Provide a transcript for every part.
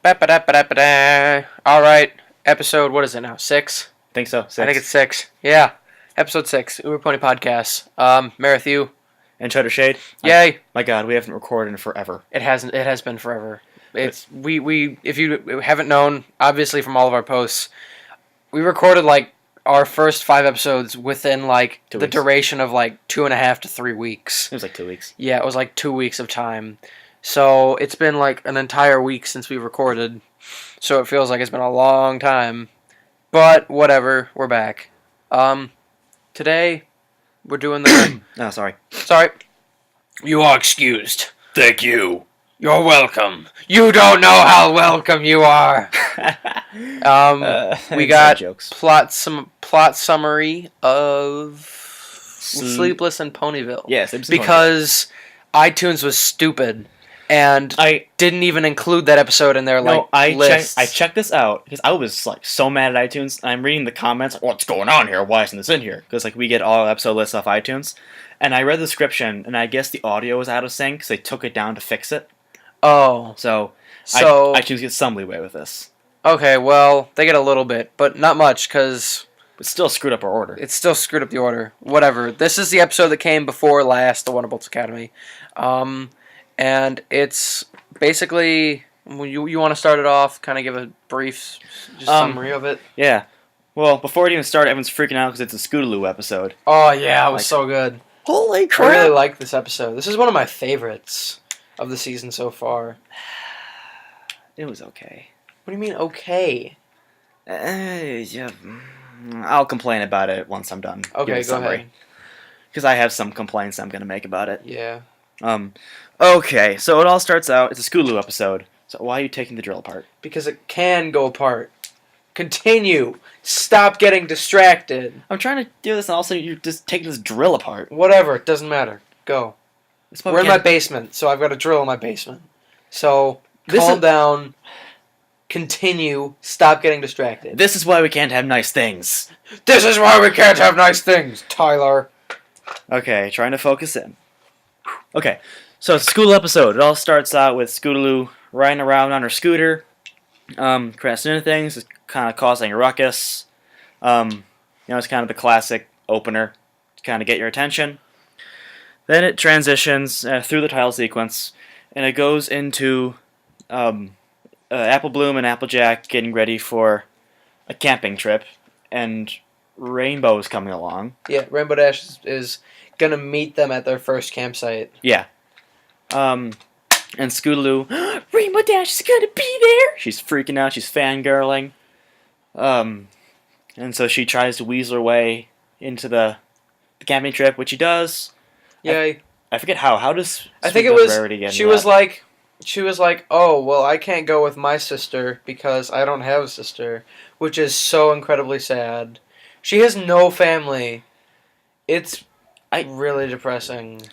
All right, episode. What is it now? 6. Think so. 6. I think it's 6. Yeah, episode 6. UberPony Podcasts. Marethyu and Shutter. Yay! My God, we haven't recorded in forever. It hasn't. It has been forever. It's we. If you haven't known, obviously from all of our posts, we recorded like our first 5 episodes within like 2 the weeks. duration of like 2.5 to 3 weeks. It was like 2 weeks. Yeah, it was like 2 weeks of time. So it's been like an entire week since we recorded. So it feels like it's been a long time. But whatever, we're back. Today we're doing the No, sorry. Sorry. You are excused. Thank you. You're welcome. You don't know how welcome you are. We got jokes. plot summary of Sleepless and Ponyville. Yes, Sleepless and because iTunes was stupid and I didn't even include that episode in their lists. I checked this out because I was like so mad at iTunes. I'm reading the comments. Like, what's going on here? Why isn't this in here? Because like we get all episode lists off iTunes, and I read the description, and I guess the audio was out of sync, so they took it down to fix it. Oh, So iTunes gets some leeway with this. Okay, well they get a little bit, but not much because But still screwed up our order. it still screwed up the order. Whatever. This is the episode that came before last, the Wonderbolts Academy. And it's basically, you want to start it off, kind of give a brief summary of it? Yeah. Well, before it even started, everyone's freaking out because it's a Scootaloo episode. Oh, yeah, it was Like, so good. Holy I really like this episode. This is one of my favorites of the season so far. It was okay. What do you mean, okay? Yeah. I'll complain about it once I'm done. Okay, go ahead. Because I have some complaints I'm going to make about it. Yeah. Okay, so it all starts out, it's a Scootaloo episode. So why are you taking the drill apart? Because it can go apart. Continue. Stop getting distracted. I'm trying to do this, and also you're just taking this drill apart. Whatever, it doesn't matter. Go. We're in my basement, so I've got a drill in my basement. So, calm down. Continue. Stop getting distracted. This is why we can't have nice things. This is why we can't have nice things, Tyler. Okay, trying to focus in. Okay, so it's a Scootaloo episode. It all starts out with Scootaloo riding around on her scooter, crashing into things, kind of causing a ruckus. It's kind of the classic opener to kind of get your attention. Then it transitions through the title sequence, and it goes into Apple Bloom and Applejack getting ready for a camping trip, and Rainbow is coming along. Yeah, Rainbow Dash is gonna meet them at their first campsite. Yeah. And Scootaloo, Rainbow Dash is gonna be there! She's freaking out, she's fangirling. And so she tries to weasel her way into the camping trip, which she does. Yay. I forget how. How does I think Sweet it was, Rarity get into she was that? like, oh, well, I can't go with my sister because I don't have a sister, which is so incredibly sad. She has no family. It's really depressing.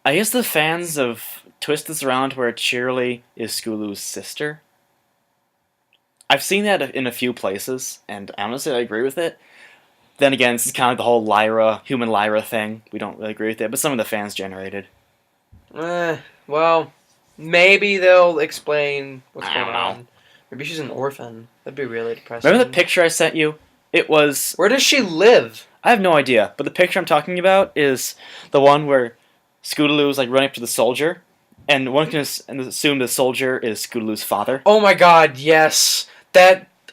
I guess the fans of twist this around to where Cheerily is Scootaloo's sister. I've seen that in a few places, and honestly, I agree with it. Then again, this is kind of the whole human Lyra thing. We don't really agree with it, but some of the fans generated. Well, maybe they'll explain what's I going don't on. know. Maybe she's an orphan. That'd be really depressing. Remember the picture I sent you? It was... Where does she live? I have no idea, but the picture I'm talking about is the one where Scootaloo is like running up to the soldier, and one can assume the soldier is Scootaloo's father. Oh my god, yes.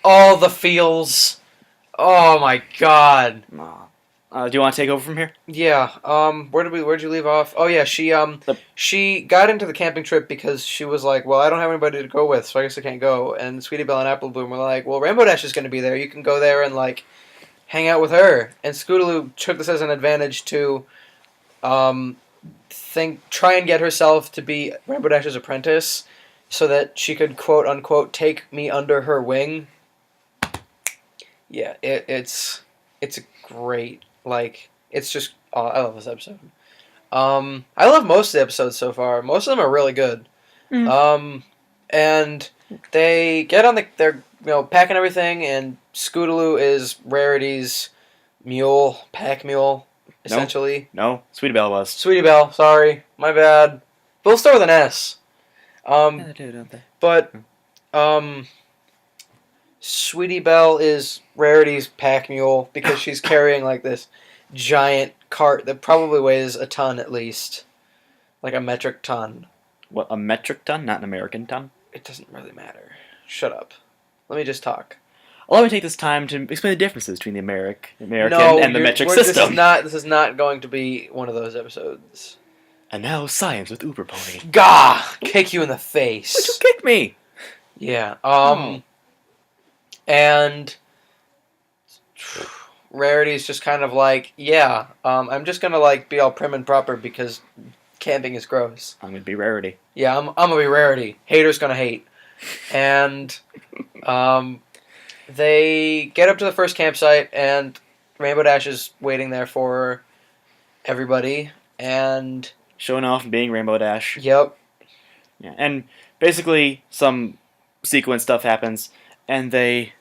All the feels. Oh my god. Do you want to take over from here? Yeah. Where'd you leave off? Oh yeah, she got into the camping trip because she was like, well, I don't have anybody to go with, so I guess I can't go. And Sweetie Belle and Apple Bloom were like, well, Rainbow Dash is going to be there. You can go there and like hang out with her. And Scootaloo took this as an advantage to try and get herself to be Rainbow Dash's apprentice so that she could quote unquote take me under her wing. Yeah, it's a great, like, it's just, I love this episode. I love most of the episodes so far. Most of them are really good. And they get on they're packing everything, and Scootaloo is Rarity's pack mule, essentially. No, Sweetie Belle was. Sweetie Belle, sorry, my bad. But we'll start with an S. Yeah, they do, don't they? But Sweetie Belle is Rarity's pack mule because she's carrying like this giant cart that probably weighs a ton at least, like a metric ton. What, a metric ton, not an American ton? It doesn't really matter. Shut up. Let me just talk. Allow me to take this time to explain the differences between the American No, and the metric system. This is not going to be one of those episodes. And now science with UberPony. Gah! Kick you in the face. Would you kick me? Yeah. And Rarity's just kind of like, yeah, I'm just gonna like be all prim and proper because camping is gross. I'm gonna be Rarity. Yeah, I'm gonna be Rarity. Haters gonna hate. And they get up to the first campsite, and Rainbow Dash is waiting there for everybody. And showing off and being Rainbow Dash. Yep. Yeah, and basically some sequence stuff happens, and they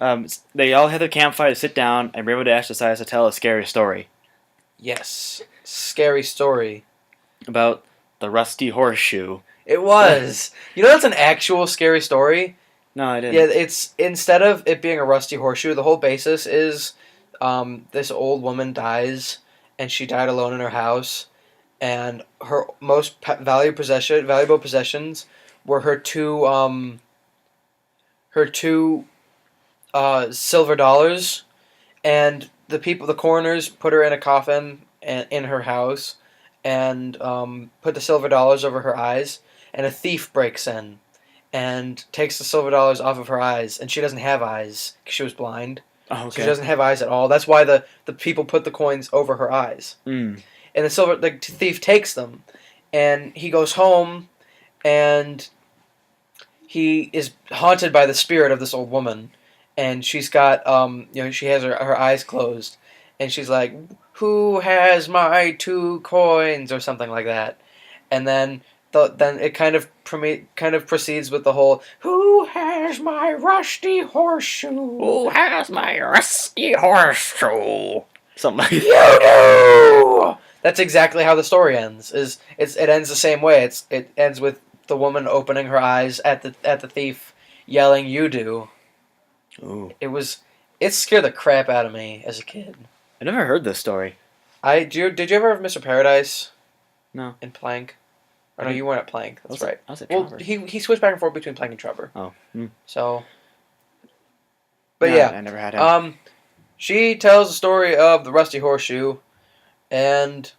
all have their campfire to sit down, and Rainbow Dash decides to tell a scary story. Yes, scary story about the rusty horseshoe. It was. You know that's an actual scary story? No, I didn't. Yeah, it's instead of it being a rusty horseshoe, the whole basis is this old woman dies, and she died alone in her house, and her most valuable possessions were her two silver dollars, and the coroners put her in a coffin in her house, and put the silver dollars over her eyes, and a thief breaks in and takes the silver dollars off of her eyes, and she doesn't have eyes because she was blind. Oh, okay. So she doesn't have eyes at all. That's why the people put the coins over her eyes. Mm. And the thief takes them, and he goes home, and he is haunted by the spirit of this old woman, and she's got she has her eyes closed, and she's like, "Who has my 2 coins?" or something like that, and then it kind of proceeds with the whole, "Who has my rusty horseshoe? Who has my rusty horseshoe?" Something like that. You do. That's exactly how the story ends. It ends the same way. It ends with the woman opening her eyes at the thief, yelling, "You do." Ooh. It scared the crap out of me as a kid. I never heard this story. Did you ever have Mr. Paradise? No. In Plank? Or no, you weren't at Plank. That's right. I was at Well, Trevor. he switched back and forth between Plank and Trevor. Oh. Mm. So. But No, yeah. I never had him. She tells the story of the rusty horseshoe, and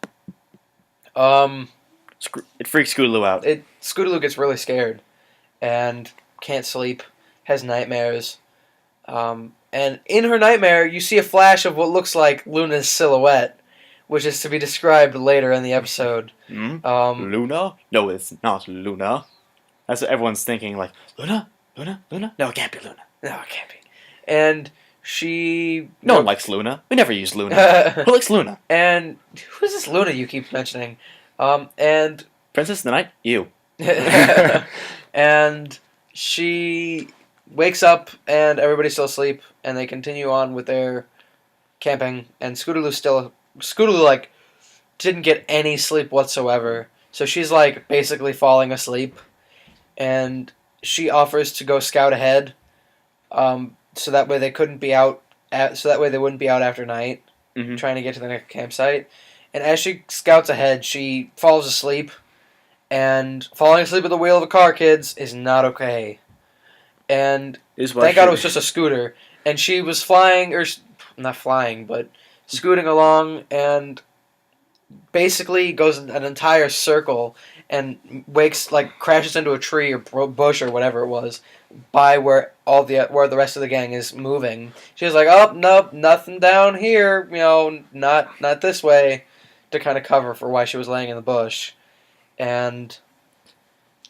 it freaks Scootaloo out. Scootaloo gets really scared, and can't sleep, has nightmares, and in her nightmare you see a flash of what looks like Luna's silhouette, which is to be described later in the episode. Luna? No, it's not Luna. That's what everyone's thinking, like, Luna? Luna? Luna? No, it can't be Luna. No, it can't be. And she... No one likes Luna. We never use Luna. Who likes Luna? And who's this Luna you keep mentioning? And... Princess of the Night? You. And she wakes up, and everybody's still asleep, and they continue on with their camping, and Scootaloo, like, didn't get any sleep whatsoever, so she's, like, basically falling asleep, and she offers to go scout ahead, so that way they wouldn't be out after night, trying to get to the next campsite, and as she scouts ahead, she falls asleep, and falling asleep at the wheel of a car, kids, is not okay. And thank God it was just a scooter. And she was flying, or not flying, but scooting along, and basically goes an entire circle and crashes into a tree or bush or whatever it was, by where the rest of the gang is moving. She was like, "Oh, nope, nothing down here. Not this way," to kind of cover for why she was laying in the bush. And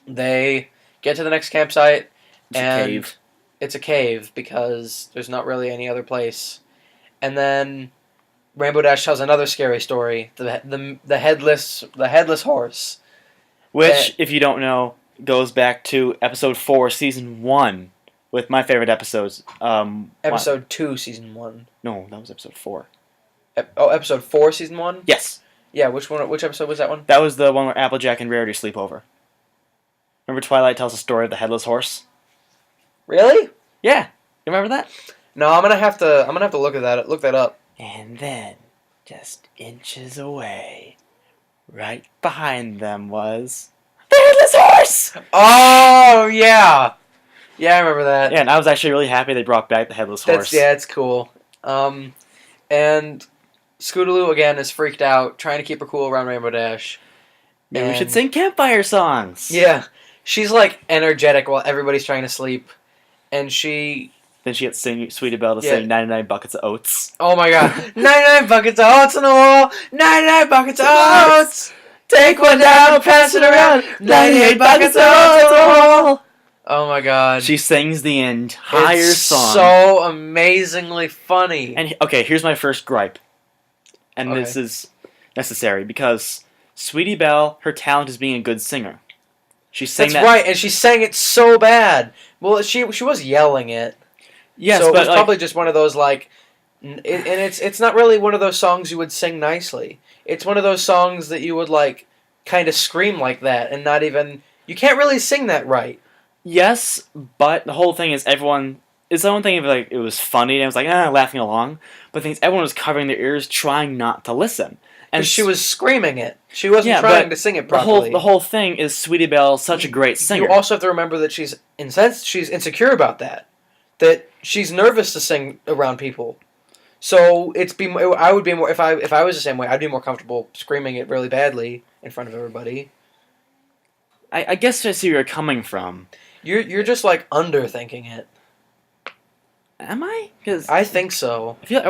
they get to the next campsite. It's a cave. It's a cave because there's not really any other place. And then Rainbow Dash tells another scary story: the headless horse, which, if you don't know, goes back to episode 4, season 1, with my favorite episodes. Episode 2, season 1. No, that was episode 4. Episode 4, season 1. Yes. Yeah, which one? Which episode was that one? That was the one where Applejack and Rarity sleep over. Remember Twilight tells the story of the headless horse? Really? Yeah, you remember that? No, I'm gonna have to look at that. Look that up. And then, just inches away, right behind them was the Headless Horse! Oh, yeah. Yeah, I remember that. Yeah, and I was actually really happy they brought back the Headless Horse. Yeah, it's cool. And Scootaloo, again, is freaked out, trying to keep her cool around Rainbow Dash. Maybe we should sing campfire songs. Yeah. She's, like, energetic while everybody's trying to sleep. And she... Then she gets Sweetie Belle to sing 99 Buckets of Oats. Oh, my God. 99 buckets of oats on the wall. 99 buckets of oats. Take one down, pass it around. 98 buckets of oats on the wall. Oh, my God. She sings the entire song. So amazingly funny. And, okay, here's my first gripe. And this is necessary because Sweetie Belle, her talent is being a good singer. She sang That's right, and she sang it so bad. Well, she was yelling it. Yes, so it but was probably just one of those, like... And it's not really one of those songs you would sing nicely. It's one of those songs that you would, like, kind of scream like that and not even... You can't really sing that right. Yes, but the whole thing is everyone... It's the one thing if like it was funny and I was like, laughing along. But the thing is, everyone was covering their ears trying not to listen. And she was screaming it. She wasn't trying to sing it properly. The whole thing is Sweetie Belle, such a great singer. You also have to remember that she's insecure about that. That she's nervous to sing around people. So I would be more if I was the same way. I'd be more comfortable screaming it really badly in front of everybody. I guess I see where you're coming from. You're just like underthinking it. Am I? Because I think so. I feel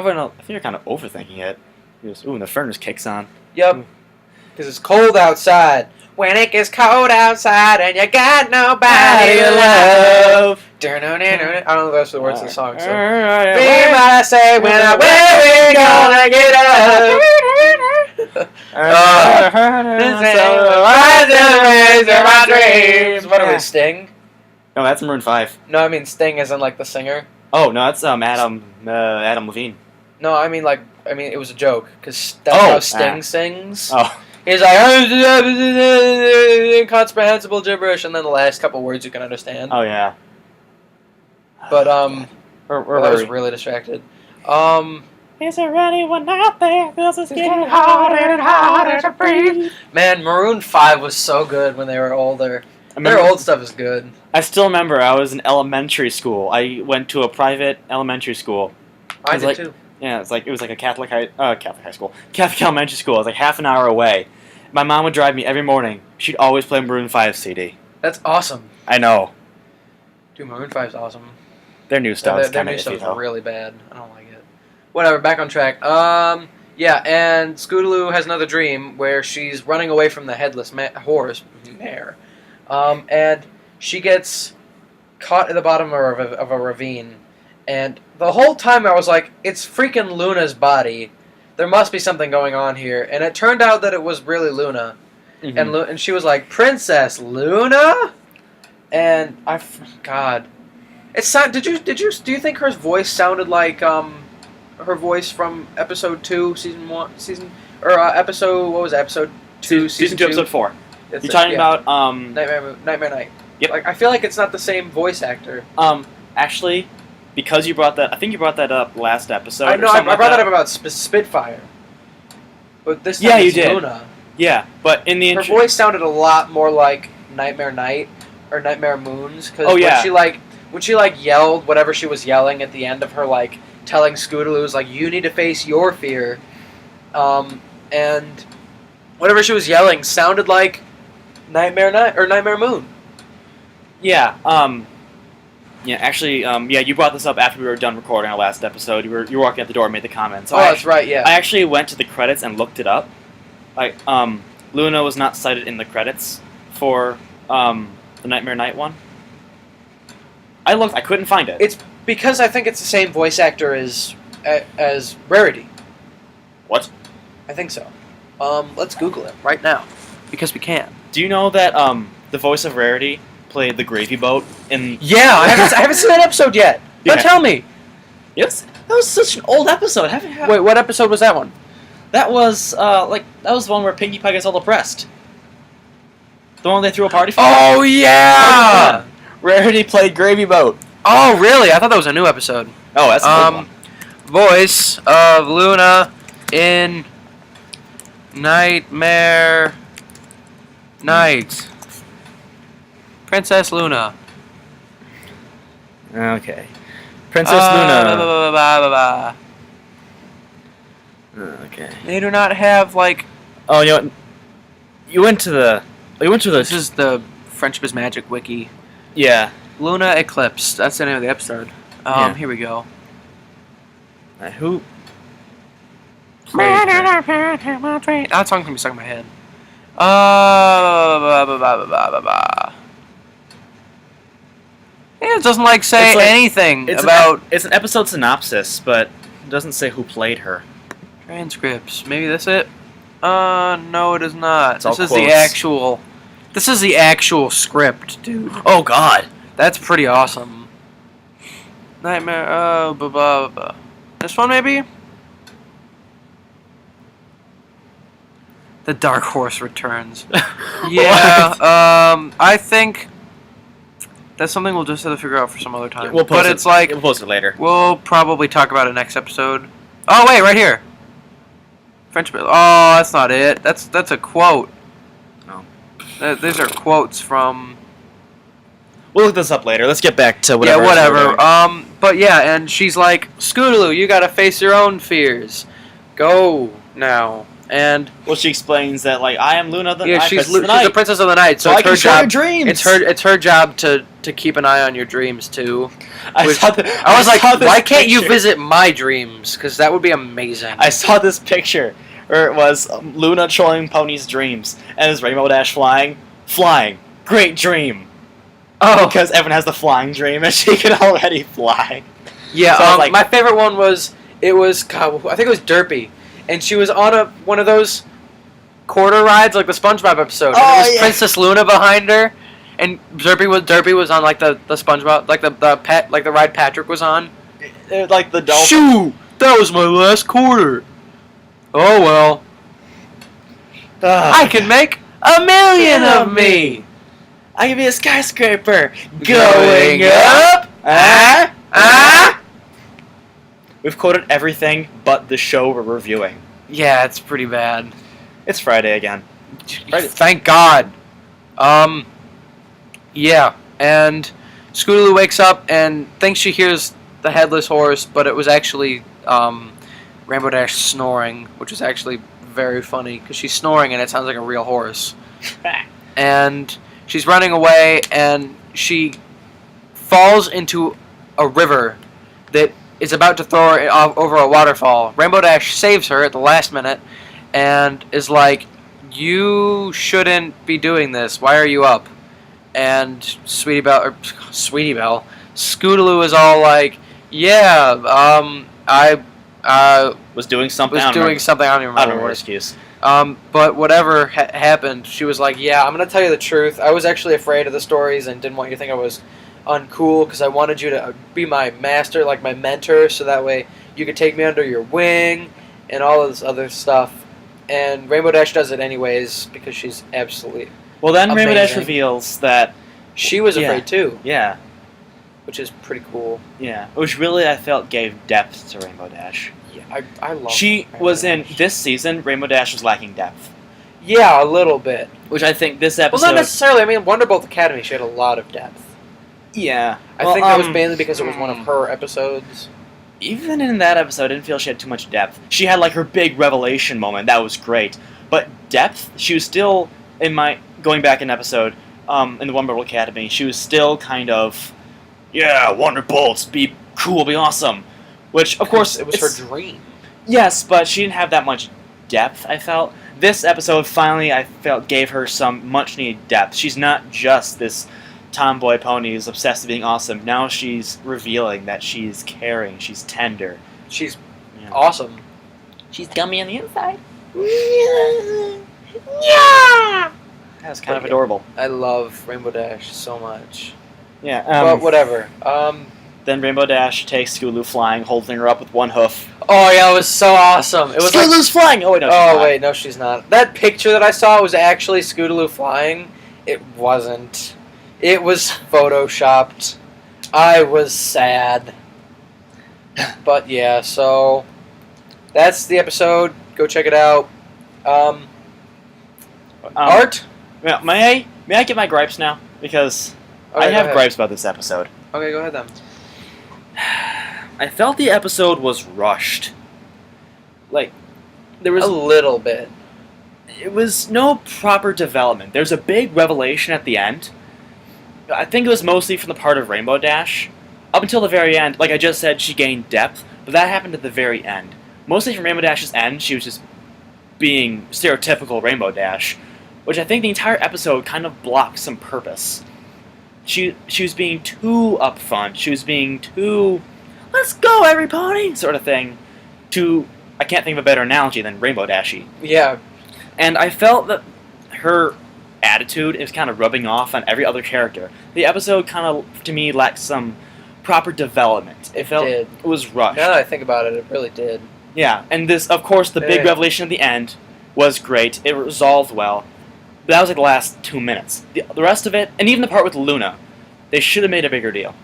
you're kind of overthinking it. Ooh, and the furnace kicks on. Yep. Because it's cold outside. When it gets cold outside and you got nobody to love. I don't know the rest of the words of the song. So. Be my say when we gonna get up. What are we, Sting? No, that's Maroon 5. No, I mean Sting as in like the singer. Oh no, that's Adam Levine. No, I mean it was a joke because that's how Sting sings. Oh, he's like incomprehensible gibberish, and then the last couple words you can understand. Oh yeah. But I was really distracted. Is there anyone out there? This is getting harder and harder to breathe. Man, Maroon 5 was so good when they were older. Their old stuff is good. I still remember I was in elementary school. I went to a private elementary school. I did too. Yeah, it was like a Catholic elementary school. It was like half an hour away. My mom would drive me every morning. She'd always play Maroon 5 CD. That's awesome. I know. Dude, Maroon 5's awesome. Their new stuff is kind of iffy, though. Really bad. I don't like it. Whatever, back on track. Yeah, and Scootaloo has another dream where she's running away from the headless horse mare. And she gets caught at the bottom of a ravine. And the whole time I was like, it's freaking Luna's body. There must be something going on here. And it turned out that it was really Luna. Mm-hmm. And she was like, Princess Luna? And God. Do you think her voice sounded like her voice from episode 2, episode, what was it, episode 2, season 2, episode 4. You're talking about Nightmare Night. Yep. Like, I feel like it's not the same voice actor. Actually, because you brought that, I think you brought that up last episode. I know, I brought that up about Spitfire. But this time you did. Luna. Yeah, but in the her voice sounded a lot more like Nightmare Night or Nightmare Moons. Cause when she yelled whatever she was yelling at the end of her telling Scootaloo you need to face your fear, and whatever she was yelling sounded like Nightmare Night or Nightmare Moon. Yeah. Actually, you brought this up after we were done recording our last episode. You were walking out the door and made the comment. So that's right, yeah. I actually went to the credits and looked it up. Luna was not cited in the credits for the Nightmare Night one. I looked, I couldn't find it. It's because I think it's the same voice actor as Rarity. What? I think so. Let's Google it right now because we can. Do you know that the voice of Rarity played the Gravy Boat in? Yeah, I haven't seen that episode yet. But tell me. Yes, that was such an old episode. Wait, what episode was that one? That was that was the one where Pinkie Pie gets all depressed. The one they threw a party for. Oh yeah! Rarity played Gravy Boat. Oh, really? I thought that was a new episode. Oh, that's a good one. Voice of Luna in Nightmare Night. Princess Luna. Okay. Princess Luna. Ba. Okay. They do not have, like... Oh, you know what? You went to the... This is the Friendship is Magic wiki. Yeah. Luna Eclipse. That's the name of the episode. Yeah. Here we go. Who? That song's gonna be stuck in my head. Yeah, it doesn't say anything about... It's an episode synopsis, but it doesn't say who played her. Transcripts. Maybe that's it? No, it is not. This is the actual script, dude. Oh, God. That's pretty awesome. Nightmare... This one, maybe? The Dark Horse returns. Yeah, I think that's something we'll just have to figure out for some other time. We'll post we'll post it later. We'll probably talk about it next episode. Oh wait, right here. French. Oh, that's not it. That's a quote. No. These are quotes from. We'll look this up later. Let's get back to whatever. Yeah, whatever. But yeah, and she's like, Scootaloo, you gotta face your own fears. Go now. And well, she explains that I am Luna the Night. She's the princess of the night, so it's her job. Dreams. It's her job to keep an eye on your dreams too. I was like, why can't you visit my dreams? Because that would be amazing. I saw this picture where it was Luna trolling Pony's dreams, and it's Rainbow Dash flying, great dream. Oh, because Evan has the flying dream, and she can already fly. Yeah, so my favorite one was I think it was Derpy. And she was on one of those quarter rides, like the SpongeBob episode. And it was Princess Luna behind her, and Derpy was on the SpongeBob, the ride Patrick was on. Like the dolphin. Shoo! That was my last quarter. Oh well. I can make 1,000,000 of me. I can be a skyscraper going up. We've quoted everything but the show we're reviewing. Yeah, it's pretty bad. It's Friday again. Thank God. Yeah, and Scootaloo wakes up and thinks she hears the headless horse, but it was actually Rainbow Dash snoring, which is actually very funny because she's snoring and it sounds like a real horse. And she's running away and she falls into a river that is about to throw her over a waterfall. Rainbow Dash saves her at the last minute and is like, you shouldn't be doing this. Why are you up? And Sweetie Belle, Scootaloo is all like, yeah, I was doing something. I don't even remember what excuse. But whatever happened, she was like, yeah, I'm going to tell you the truth. I was actually afraid of the stories and didn't want you to think I was uncool because I wanted you to be my master, like my mentor, so that way you could take me under your wing and all of this other stuff. And Rainbow Dash does it anyways because she's absolutely then amazing. Rainbow Dash reveals that she was afraid too. Yeah. Which is pretty cool. Yeah. Which really I felt gave depth to Rainbow Dash. Yeah, I love She was in this season, Rainbow Dash was lacking depth. Yeah, a little bit. Which I think this episode... Well, not necessarily. I mean, Wonderbolt Academy, she had a lot of depth. Yeah. I think that was mainly because it was one of her episodes. Even in that episode, I didn't feel she had too much depth. She had, her big revelation moment. That was great. But depth, she was still, going back in episode, in the Wonderbolt Academy, she was still kind of, yeah, Wonderbolts, be cool, be awesome. Which, of course... It was her dream. Yes, but she didn't have that much depth, I felt. This episode, finally, I felt, gave her some much-needed depth. She's not just this tomboy pony who's obsessed with being awesome. Now she's revealing that she's caring, she's tender. She's awesome. She's gummy on the inside. Yeah! That's kind of adorable. I love Rainbow Dash so much. Yeah, but whatever. Then Rainbow Dash takes Scootaloo flying, holding her up with one hoof. Oh yeah, it was so awesome. It was Scootaloo's flying! Oh wait, no, she's not. That picture that I saw was actually Scootaloo flying. It wasn't. It was photoshopped. I was sad. But yeah, so that's the episode. Go check it out. Art? May I get my gripes now? Because Okay, I go have ahead. gripes about this episode. Okay, go ahead then. I felt the episode was rushed. Like, there was A little bit. it was no proper development. There's a big revelation at the end. I think it was mostly from the part of Rainbow Dash. Up until the very end, like I just said, she gained depth, but that happened at the very end. Mostly from Rainbow Dash's end, she was just being stereotypical Rainbow Dash, which I think the entire episode kind of blocked some purpose. She was being too upfront. She was being too, let's go every pony, sort of thing, to, I can't think of a better analogy than Rainbow Dashy. Yeah. And I felt that her attitude is kind of rubbing off on every other character. The episode kind of, to me, lacked some proper development. It was rushed. Now that I think about it, it really did. Yeah, and this, of course, the big revelation at the end was great. It resolved well. But that was like the last 2 minutes. The rest of it, and even the part with Luna, they should have made a bigger deal.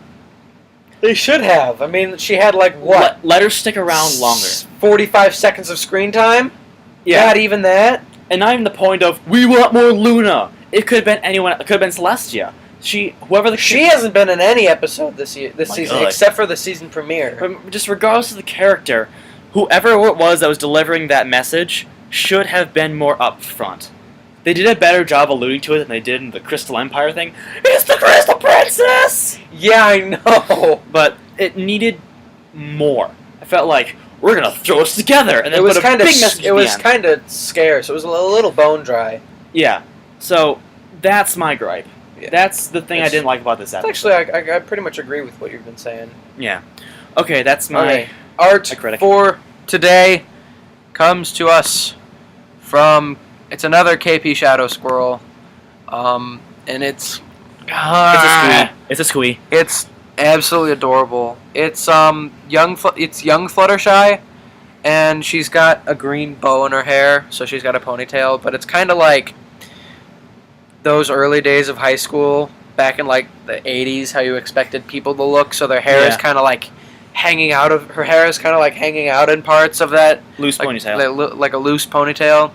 They should have. I mean, she had like what? Let her stick around longer. 45 seconds of screen time? Yeah. Not even that? And not even the point of, we want more Luna! It could have been anyone, it could have been Celestia. She hasn't been in any episode this season, God. except for the season premiere. But just regardless of the character, whoever it was that was delivering that message should have been more upfront. They did a better job alluding to it than they did in the Crystal Empire thing. It's the Crystal Princess! Yeah, I know. But it needed more. I felt like, we're gonna throw us together, and then It was put a kind big message at of. It the was end. kind of scarce. It was a little bone dry. Yeah. So that's my gripe. Yeah. That's the thing I didn't like about this episode. Actually, I pretty much agree with what you've been saying. Yeah. Okay, that's my Okay. Art critic. for today comes to us from. It's another KP-shadowsquirrel, and it's. It's a squee. It's absolutely adorable. It's young Fluttershy, and she's got a green bow in her hair, so she's got a ponytail. But it's kind of like those early days of high school back in like the 80s, how you expected people to look. So their hair is kind of like hanging out of her hair is kind of like hanging out in parts of that Loose ponytail. like a loose ponytail.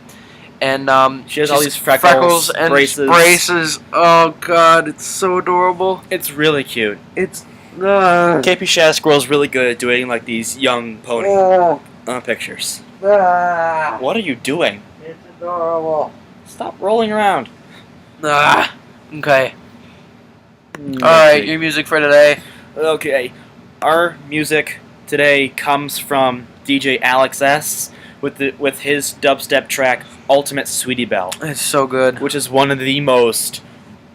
And she has all these freckles and braces. Oh god, it's so adorable. It's really cute. It's kp-shadowsquirrel's really good at doing like these young pony pictures. What are you doing? It's adorable. Stop rolling around. Okay. Alright, your music for today. Okay. Our music today comes from DJ Alex S. with his dubstep track Ultimate Sweetie Belle, It's so good. which is one of the most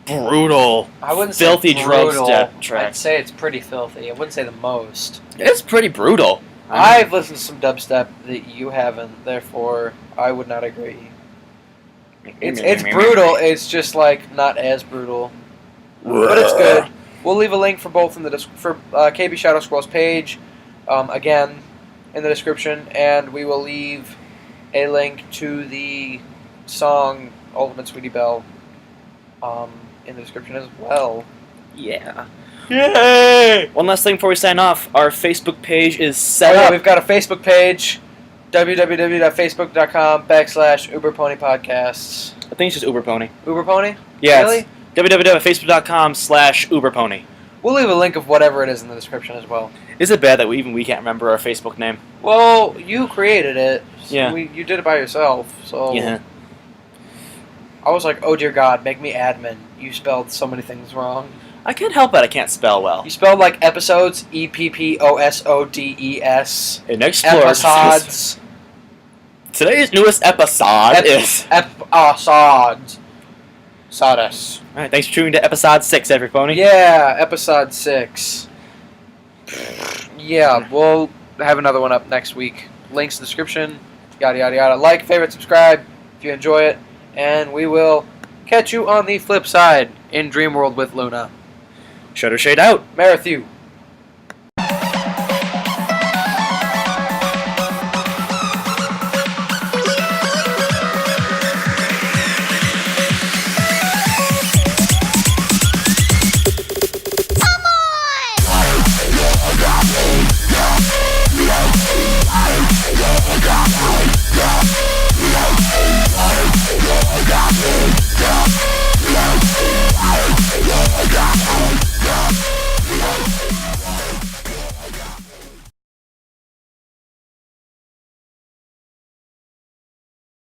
brutal, I wouldn't filthy say brutal. dubstep tracks. I'd say it's pretty filthy. I wouldn't say the most. It's pretty brutal. I've listened to some dubstep that you haven't, therefore I would not agree. It's brutal. It's just like not as brutal, but it's good. We'll leave a link for both in the for KB Shadow Squirrel's page, again, in the description, and we will leave a link to the song Ultimate Sweetie Belle in the description as well. Yeah. Yay! One last thing before we sign off. Our Facebook page is set up. We've got a Facebook page, www.facebook.com/UberPony Podcasts. I think it's just UberPony. UberPony? Yeah. Really? www.facebook.com/UberPony. We'll leave a link of whatever it is in the description as well. Is it bad that we can't remember our Facebook name? Well, you created it. So Yeah. you did it by yourself, so... Yeah. I was like, oh dear God, make me admin. You spelled so many things wrong. I can't help it. I can't spell well. You spelled like episodes, EPPOSODES. In Episodes. Today's newest episode is... Episodes. Sawdust. Alright, thanks for tuning to episode 6, everybody. Yeah, episode 6. Yeah, we'll have another one up next week. Links in the description. Yada, yada, yada. Like, favorite, subscribe if you enjoy it. And we will catch you on the flip side in Dream World with Luna. Shutter shade out. Marethyu.